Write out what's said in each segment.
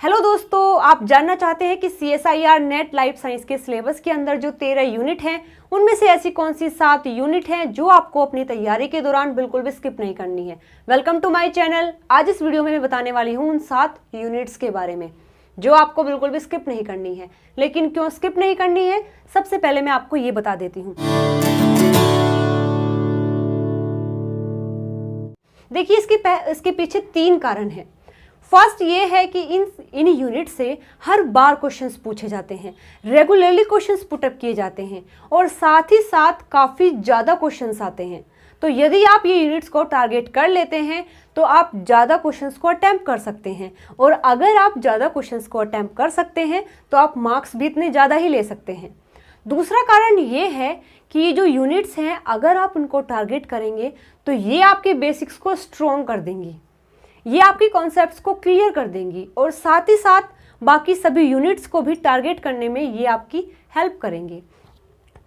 Hello दोस्तों, आप जानना चाहते हैं कि CSIR नेट लाइफ साइंस के सिलेबस के अंदर जो 13 यूनिट हैं उनमें से ऐसी कौन सी 7 यूनिट हैं जो आपको अपनी तैयारी के दौरान बिल्कुल भी स्किप नहीं करनी है। Welcome to my channel. आज इस वीडियो में मैं बताने वाली हूँ उन 7 यूनिट्स के बारे में जो आपको बिल्कुल भी स्किप नहीं करनी है। लेकिन क्यों स्किप नहीं करनी है, सबसे पहले मैं आपको ये बता देती हूँ। देखिए, इसके पीछे 3 कारण हैं। फर्स्ट ये है कि इन यूनिट से हर बार क्वेश्चंस पूछे जाते हैं, रेगुलरली क्वेश्चंस पुटअप किए जाते हैं और साथ ही साथ काफ़ी ज़्यादा क्वेश्चंस आते हैं। तो यदि आप ये यूनिट्स को टारगेट कर लेते हैं तो आप ज़्यादा क्वेश्चंस को अटैम्प्ट कर सकते हैं, और अगर आप ज़्यादा क्वेश्चंस को अटैम्प्ट कर सकते हैं तो आप मार्क्स भी इतने ज़्यादा ही ले सकते हैं। दूसरा कारण ये है कि ये जो यूनिट्स हैं, अगर आप उनको टारगेट करेंगे तो ये आपके बेसिक्स को स्ट्रॉन्ग कर देंगी, ये आपकी कॉन्सेप्ट्स को क्लियर कर देंगी और साथ ही साथ बाकी सभी यूनिट्स को भी टारगेट करने में ये आपकी हेल्प करेंगे।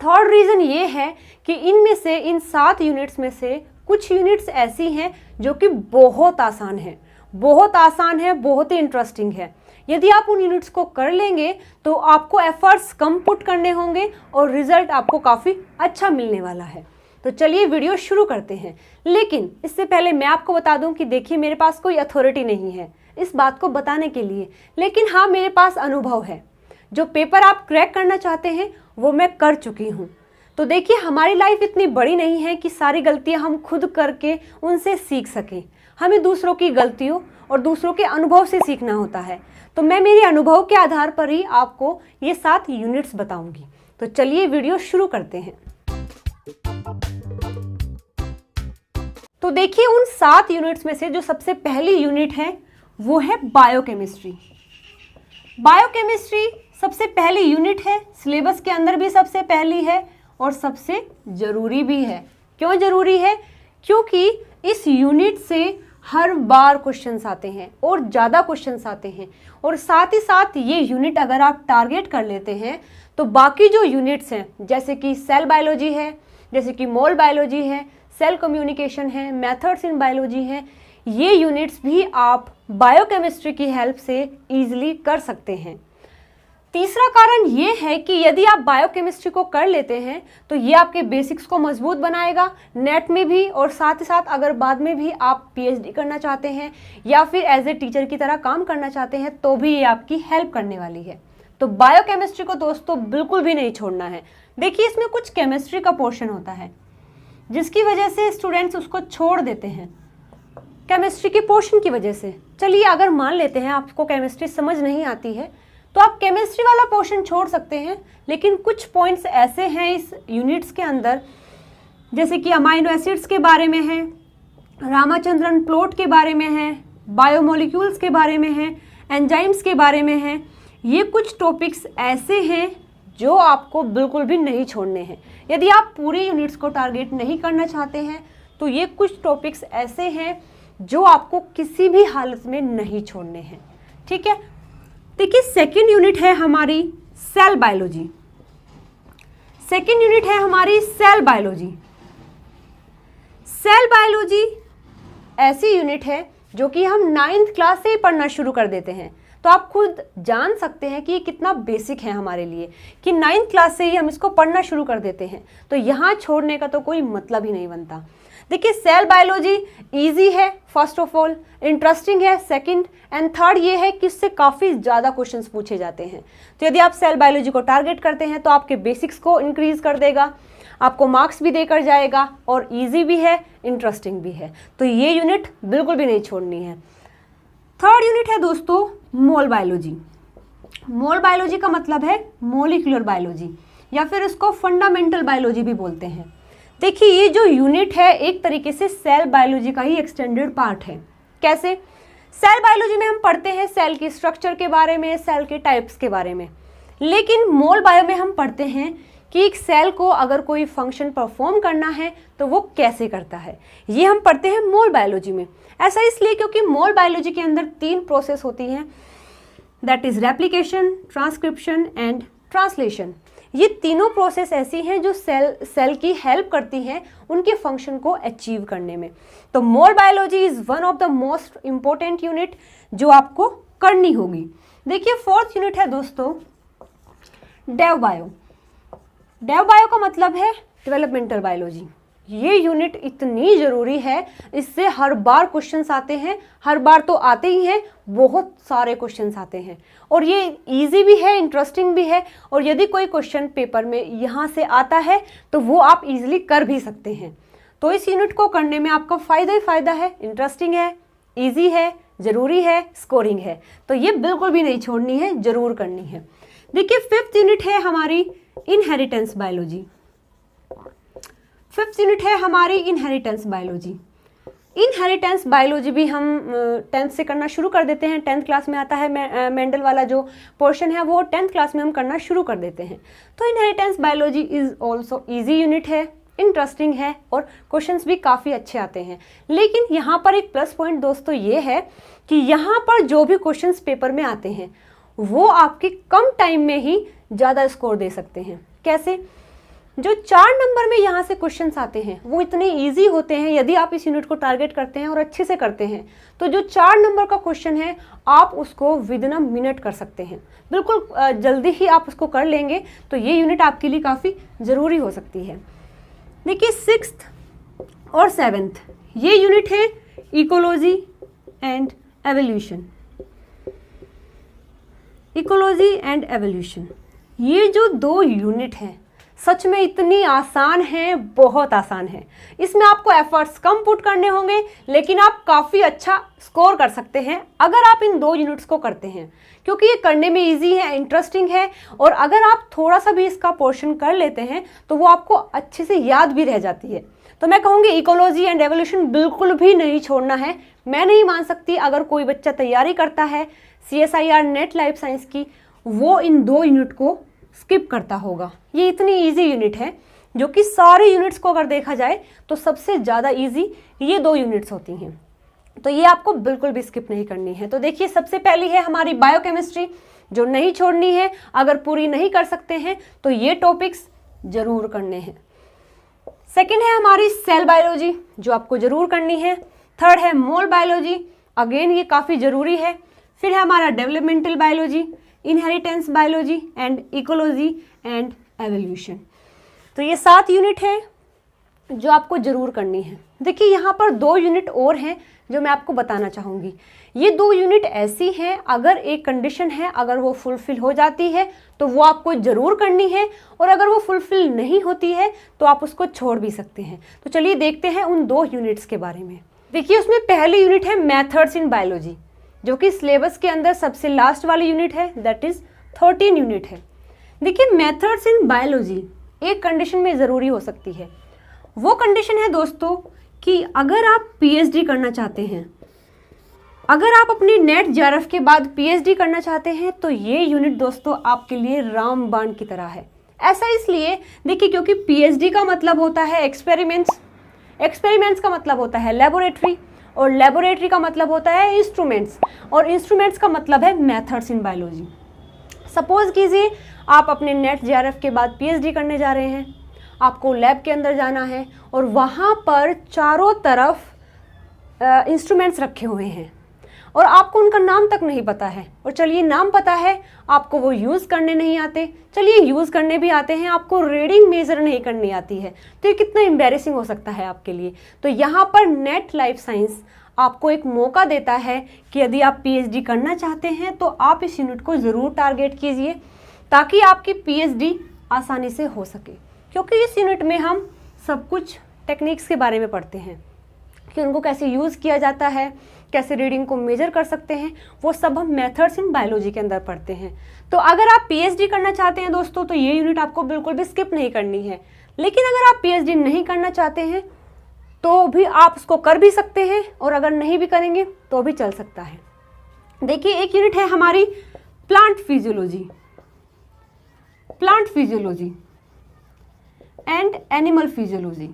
थर्ड रीज़न ये है कि इन 7 यूनिट्स में से कुछ यूनिट्स ऐसी हैं जो कि बहुत आसान है, बहुत ही इंटरेस्टिंग है। यदि आप उन यूनिट्स को कर लेंगे तो आपको एफर्ट्स कम पुट करने होंगे और रिजल्ट आपको काफ़ी अच्छा मिलने वाला है। तो चलिए वीडियो शुरू करते हैं। लेकिन इससे पहले मैं आपको बता दूं कि देखिए, मेरे पास कोई अथॉरिटी नहीं है इस बात को बताने के लिए, लेकिन हाँ, मेरे पास अनुभव है। जो पेपर आप क्रैक करना चाहते हैं वो मैं कर चुकी हूँ। तो देखिए, हमारी लाइफ इतनी बड़ी नहीं है कि सारी गलतियाँ हम खुद करके उनसे सीख सकें। हमें दूसरों की गलतियों और दूसरों के अनुभव से सीखना होता है। तो मैं मेरे अनुभव के आधार पर ही आपको ये 7 यूनिट्स बताऊँगी। तो चलिए वीडियो शुरू करते हैं। तो देखिए, उन 7 यूनिट्स में से जो सबसे पहली यूनिट है वो है बायोकेमिस्ट्री। बायोकेमिस्ट्री सबसे पहली यूनिट है, सिलेबस के अंदर भी सबसे पहली है और सबसे ज़रूरी भी है। क्यों ज़रूरी है? क्योंकि इस यूनिट से हर बार क्वेश्चंस आते हैं और ज़्यादा क्वेश्चंस आते हैं, और साथ ही साथ ये यूनिट अगर आप टारगेट कर लेते हैं तो बाकी जो यूनिट्स हैं, जैसे कि सेल बायोलॉजी है, जैसे कि मोल बायोलॉजी है, सेल कम्युनिकेशन है, मेथड्स इन बायोलॉजी है, ये यूनिट्स भी आप बायोकेमिस्ट्री की हेल्प से ईजिली कर सकते हैं। तीसरा कारण ये है कि यदि आप बायोकेमिस्ट्री को कर लेते हैं तो ये आपके बेसिक्स को मजबूत बनाएगा नेट में भी, और साथ ही साथ अगर बाद में भी आप PhD करना चाहते हैं या फिर एज ए टीचर की तरह काम करना चाहते हैं तो भी ये आपकी हेल्प करने वाली है। तो बायोकेमिस्ट्री को दोस्तों बिल्कुल भी नहीं छोड़ना है। देखिए, इसमें कुछ केमिस्ट्री का पोर्शन होता है जिसकी वजह से स्टूडेंट्स उसको छोड़ देते हैं, केमिस्ट्री के पोर्शन की वजह से। चलिए, अगर मान लेते हैं आपको केमिस्ट्री समझ नहीं आती है तो आप केमिस्ट्री वाला पोर्शन छोड़ सकते हैं, लेकिन कुछ पॉइंट्स ऐसे हैं इस यूनिट्स के अंदर, जैसे कि अमाइनो एसिड्स के बारे में है, रामाचंद्रन प्लॉट के बारे में है, बायोमोलिक्यूल्स के बारे में है, एंजाइम्स के बारे में है। ये कुछ टॉपिक्स ऐसे हैं जो आपको बिल्कुल भी नहीं छोड़ने हैं। यदि आप पूरी यूनिट्स को टारगेट नहीं करना चाहते हैं तो ये कुछ टॉपिक्स ऐसे हैं जो आपको किसी भी हालत में नहीं छोड़ने हैं। ठीक है, देखिए, सेकेंड यूनिट है हमारी सेल बायोलॉजी। सेकेंड यूनिट है हमारी सेल बायोलॉजी। सेल बायोलॉजी ऐसी यूनिट है जो कि हम 9th क्लास से ही पढ़ना शुरू कर देते हैं। तो आप खुद जान सकते हैं कि ये कितना बेसिक है हमारे लिए कि 9th क्लास से ही हम इसको पढ़ना शुरू कर देते हैं। तो यहाँ छोड़ने का तो कोई मतलब ही नहीं बनता। देखिए, सेल बायोलॉजी इजी है, फर्स्ट ऑफ ऑल इंटरेस्टिंग है, सेकंड एंड थर्ड ये है कि इससे काफ़ी ज़्यादा क्वेश्चंस पूछे जाते हैं। तो यदि आप सेल बायोलॉजी को टारगेट करते हैं तो आपके बेसिक्स को इंक्रीज कर देगा, आपको मार्क्स भी देकर जाएगा, और ईजी भी है, इंटरेस्टिंग भी है। तो ये यूनिट बिल्कुल भी नहीं छोड़नी है। थर्ड यूनिट है दोस्तों मोल बायोलॉजी। मोल बायोलॉजी का मतलब है मोलिकुलर बायोलॉजी, या फिर इसको फंडामेंटल बायोलॉजी भी बोलते हैं। देखिए, ये जो यूनिट है एक तरीके से सेल बायोलॉजी का ही एक्सटेंडेड पार्ट है। कैसे? सेल बायोलॉजी में हम पढ़ते हैं सेल की स्ट्रक्चर के बारे में, सेल के टाइप्स के बारे में, लेकिन मोल बायो में हम पढ़ते हैं कि एक सेल को अगर कोई फंक्शन परफॉर्म करना है तो वो कैसे करता है। ये हम पढ़ते हैं मोल बायोलॉजी में। ऐसा इसलिए क्योंकि मोल बायोलॉजी के अंदर 3 प्रोसेस होती हैं, that is replication, transcription and translation. ये तीनों प्रोसेस ऐसी हैं जो सेल की हेल्प करती हैं उनके फंक्शन को अचीव करने में। तो mole biology is one of the most important unit जो आपको करनी होगी। देखिए फोर्थ यूनिट है दोस्तों डेव बायो। डेव बायो का मतलब है डेवलपमेंटल बायोलॉजी। ये यूनिट इतनी ज़रूरी है, इससे हर बार क्वेश्चंस आते हैं, हर बार तो आते ही हैं, बहुत सारे क्वेश्चंस आते हैं और ये इजी भी है, इंटरेस्टिंग भी है। और यदि कोई क्वेश्चन पेपर में यहाँ से आता है तो वो आप इजीली कर भी सकते हैं। तो इस यूनिट को करने में आपका फ़ायदा ही फ़ायदा है, इंटरेस्टिंग है, ईजी है, ज़रूरी है, स्कोरिंग है, तो ये बिल्कुल भी नहीं छोड़नी है, ज़रूर करनी है। देखिए फिफ्थ यूनिट है हमारी इनहेरिटेंस बायोलॉजी। फिफ्थ यूनिट है हमारी इनहेरिटेंस बायोलॉजी। इनहेरिटेंस बायोलॉजी भी हम 10th से करना शुरू कर देते हैं। 10th क्लास में आता है मेंडल वाला जो पोर्शन है वो 10th क्लास में हम करना शुरू कर देते हैं। तो inheritance biology is also easy unit है, इंटरेस्टिंग है और क्वेश्चंस भी काफ़ी अच्छे आते हैं। लेकिन यहाँ पर एक प्लस पॉइंट दोस्तों ये है कि यहाँ पर जो भी क्वेश्चंस पेपर में आते हैं वो आपके कम टाइम में ही ज़्यादा स्कोर दे सकते हैं। कैसे? जो 4 नंबर में यहाँ से क्वेश्चंस आते हैं वो इतने इजी होते हैं, यदि आप इस यूनिट को टारगेट करते हैं और अच्छे से करते हैं तो जो 4 नंबर का क्वेश्चन है आप उसको विद इन अ मिनट कर सकते हैं, बिल्कुल जल्दी ही आप उसको कर लेंगे। तो ये यूनिट आपके लिए काफ़ी ज़रूरी हो सकती है। देखिए 6th और 7th ये यूनिट है ecology and evolution. Ecology and evolution ये जो 2 यूनिट हैं सच में इतनी आसान है, बहुत आसान है। इसमें आपको एफर्ट्स कम पुट करने होंगे लेकिन आप काफ़ी अच्छा स्कोर कर सकते हैं अगर आप इन 2 यूनिट्स को करते हैं, क्योंकि ये करने में इजी है, इंटरेस्टिंग है और अगर आप थोड़ा सा भी इसका पोर्शन कर लेते हैं तो वो आपको अच्छे से याद भी रह जाती है। तो मैं कहूँगी इकोलॉजी एंड एवोल्यूशन बिल्कुल भी नहीं छोड़ना है। मैं नहीं मान सकती अगर कोई बच्चा तैयारी करता है CSIR नेट लाइफ साइंस की, वो इन 2 यूनिट को स्किप करता होगा। ये इतनी इजी यूनिट है जो कि सारे यूनिट्स को अगर देखा जाए तो सबसे ज़्यादा इजी ये 2 यूनिट्स होती हैं, तो ये आपको बिल्कुल भी स्किप नहीं करनी है। तो देखिए सबसे पहली है हमारी बायोकेमिस्ट्री जो नहीं छोड़नी है, अगर पूरी नहीं कर सकते हैं तो ये टॉपिक्स जरूर करने हैं। सेकेंड है हमारी सेल बायोलॉजी जो आपको जरूर करनी है। थर्ड है मोल बायोलॉजी, अगेन ये काफ़ी ज़रूरी है। फिर है हमारा developmental biology, inheritance biology and ecology and evolution. तो ये 7 यूनिट है जो आपको ज़रूर करनी है। देखिए यहाँ पर 2 यूनिट और हैं जो मैं आपको बताना चाहूँगी। ये 2 यूनिट ऐसी हैं अगर एक कंडीशन है, अगर वो फुलफिल हो जाती है तो वो आपको ज़रूर करनी है और अगर वो फुलफिल नहीं होती है तो आप उसको छोड़ भी सकते हैं। तो चलिए देखते हैं उन 2 यूनिट्स के बारे में। देखिए उसमें पहली यूनिट है मेथड्स इन बायोलॉजी जो कि सिलेबस के अंदर सबसे लास्ट वाली यूनिट है, दैट इज 13 यूनिट है। देखिए मेथड्स इन बायोलॉजी एक कंडीशन में ज़रूरी हो सकती है। वो कंडीशन है दोस्तों कि अगर आप PhD करना चाहते हैं, अगर आप अपनी नेट JRF के बाद PhD करना चाहते हैं तो ये यूनिट दोस्तों आपके लिए रामबाण की तरह है। ऐसा इसलिए देखिए क्योंकि PhD का मतलब होता है एक्सपेरिमेंट्स, एक्सपेरिमेंट्स का मतलब होता है लेबोरेटरी और लेबोरेटरी का मतलब होता है इंस्ट्रूमेंट्स और इंस्ट्रूमेंट्स का मतलब है मेथड्स इन बायोलॉजी। सपोज कीजिए आप अपने नेट JRF के बाद PhD करने जा रहे हैं, आपको लैब के अंदर जाना है और वहाँ पर चारों तरफ इंस्ट्रूमेंट्स रखे हुए हैं और आपको उनका नाम तक नहीं पता है। और चलिए नाम पता है, आपको वो यूज़ करने नहीं आते, चलिए यूज़ करने भी आते हैं, आपको रीडिंग मेजर नहीं करनी आती है, तो ये कितना एम्बैरेसिंग हो सकता है आपके लिए। तो यहाँ पर नेट लाइफ साइंस आपको एक मौका देता है कि यदि आप PhD करना चाहते हैं तो आप इस यूनिट को ज़रूर टारगेट कीजिए ताकि आपकी PhD आसानी से हो सके, क्योंकि इस यूनिट में हम सब कुछ टेक्निक्स के बारे में पढ़ते हैं कि उनको कैसे यूज़ किया जाता है, कैसे रीडिंग को मेजर कर सकते हैं, वो सब हम मेथड्स इन बायोलॉजी के अंदर पढ़ते हैं। तो अगर आप PhD करना चाहते हैं दोस्तों तो ये यूनिट आपको बिल्कुल भी स्किप नहीं करनी है। लेकिन अगर आप PhD नहीं करना चाहते हैं तो भी आप उसको कर भी सकते हैं और अगर नहीं भी करेंगे तो भी चल सकता है। देखिए एक यूनिट है हमारी plant physiology, plant physiology and animal physiology,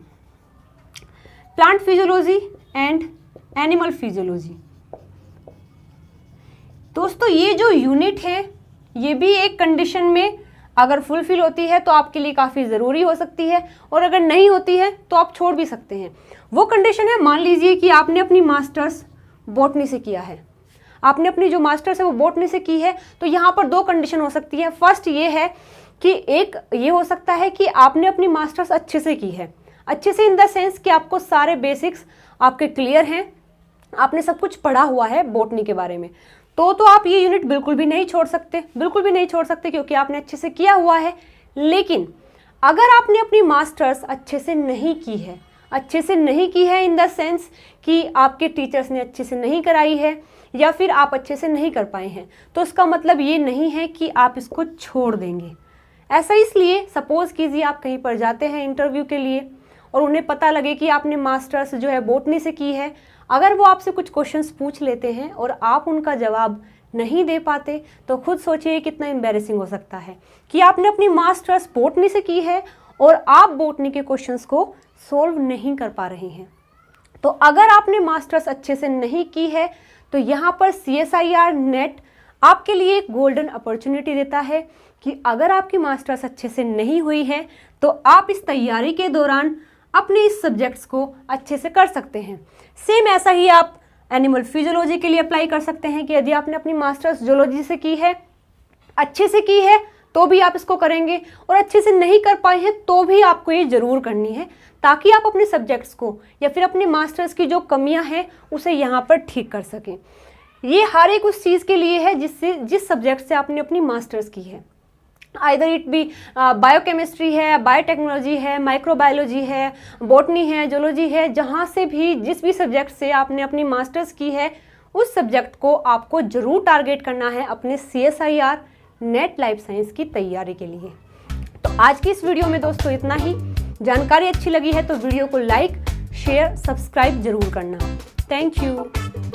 plant physiology and animal physiology. दोस्तों ये जो यूनिट है ये भी एक कंडीशन में अगर फुलफिल होती है तो आपके लिए काफ़ी ज़रूरी हो सकती है और अगर नहीं होती है तो आप छोड़ भी सकते हैं। वो कंडीशन है, मान लीजिए कि आपने अपनी मास्टर्स बॉटनी से किया है, आपने अपनी जो मास्टर्स है वो बॉटनी से की है, तो यहाँ पर 2 कंडीशन हो सकती है। फर्स्ट ये है कि एक ये हो सकता है कि आपने अपनी मास्टर्स अच्छे से की है, अच्छे से इन द सेंस कि आपको सारे बेसिक्स आपके क्लियर हैं, आपने सब कुछ पढ़ा हुआ है बॉटनी के बारे में, तो आप ये यूनिट बिल्कुल भी नहीं छोड़ सकते, बिल्कुल भी नहीं छोड़ सकते, क्योंकि आपने अच्छे से किया हुआ है। लेकिन अगर आपने अपनी मास्टर्स अच्छे से नहीं की है, अच्छे से नहीं की है इन द सेंस कि आपके टीचर्स ने अच्छे से नहीं कराई है या फिर आप अच्छे से नहीं कर पाए हैं, तो इसका मतलब ये नहीं है कि आप इसको छोड़ देंगे। ऐसा इसलिए, सपोज कीजिए आप कहीं पर जाते हैं इंटरव्यू के लिए और उन्हें पता लगे कि आपने मास्टर्स जो है बॉटनी से की है, अगर वो आपसे कुछ क्वेश्चंस पूछ लेते हैं और आप उनका जवाब नहीं दे पाते, तो खुद सोचिए कितना एम्बैरेसिंग हो सकता है कि आपने अपनी मास्टर्स बॉटनी से की है और आप बॉटनी के क्वेश्चंस को सॉल्व नहीं कर पा रहे हैं। तो अगर आपने मास्टर्स अच्छे से नहीं की है तो यहाँ पर CSIR नेट आपके लिए एक गोल्डन अपॉर्चुनिटी देता है कि अगर आपकी मास्टर्स अच्छे से नहीं हुई है तो आप इस तैयारी के दौरान अपने इस सब्जेक्ट्स को अच्छे से कर सकते हैं। सेम ऐसा ही आप एनिमल फिजियोलॉजी के लिए अप्लाई कर सकते हैं कि यदि आपने अपनी मास्टर्स जूलॉजी से की है, अच्छे से की है, तो भी आप इसको करेंगे, और अच्छे से नहीं कर पाए हैं तो भी आपको ये जरूर करनी है, ताकि आप अपने सब्जेक्ट्स को या फिर अपने मास्टर्स की जो कमियां हैं उसे यहाँ पर ठीक कर सकें। ये हर एक उस चीज़ के लिए है जिस सब्जेक्ट से आपने अपनी मास्टर्स की है, आइदर इट बी बायोकेमिस्ट्री है, बायोटेक्नोलॉजी है, माइक्रोबायोलॉजी है, बॉटनी है, जूलॉजी है, जहाँ से भी जिस भी सब्जेक्ट से आपने अपनी मास्टर्स की है उस सब्जेक्ट को आपको जरूर टारगेट करना है अपने CSIR नेट लाइफ साइंस की तैयारी के लिए। तो आज की इस वीडियो में दोस्तों इतना ही। जानकारी अच्छी लगी है तो वीडियो को लाइक, शेयर, सब्सक्राइब जरूर करना। Thank you.